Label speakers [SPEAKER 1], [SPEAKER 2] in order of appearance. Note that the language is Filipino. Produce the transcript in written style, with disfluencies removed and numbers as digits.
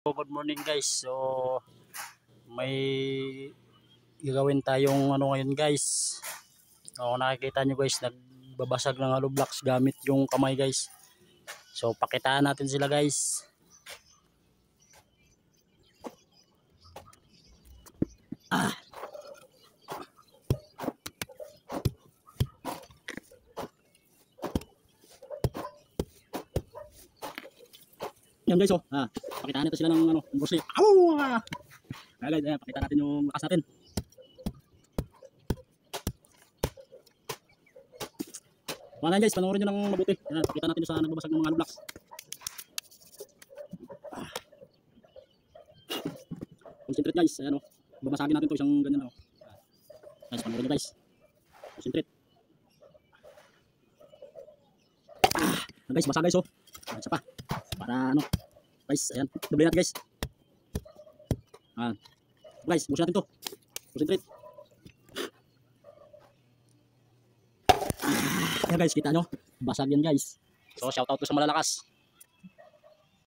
[SPEAKER 1] Good morning guys. So may gagawin tayong ano ngayon guys. So nakikita nyo guys, nagbabasag ng hollow blocks gamit yung kamay guys. So pakitaan natin sila guys. Yan guys, oh. Pakitaan natin sila ng ano, Bruce Lee. Guys, pakita natin yung lakas natin. Mga guys, panoorin nyo ng mabuti. Pakita natin sa nagbabasag ng mga blocks. Concentrate guys, ayan oh. Babasagin natin to isang ganyan oh. Guys, panoorin nyo guys. Concentrate. Guys, basag guys oh. Isa pa. Para ano. Guys, ayan. Doble natin guys. Guys, busin natin to. Concentrate. Ayan guys, kita nyo. Basag yan guys. So, shoutout ko sa malalakas.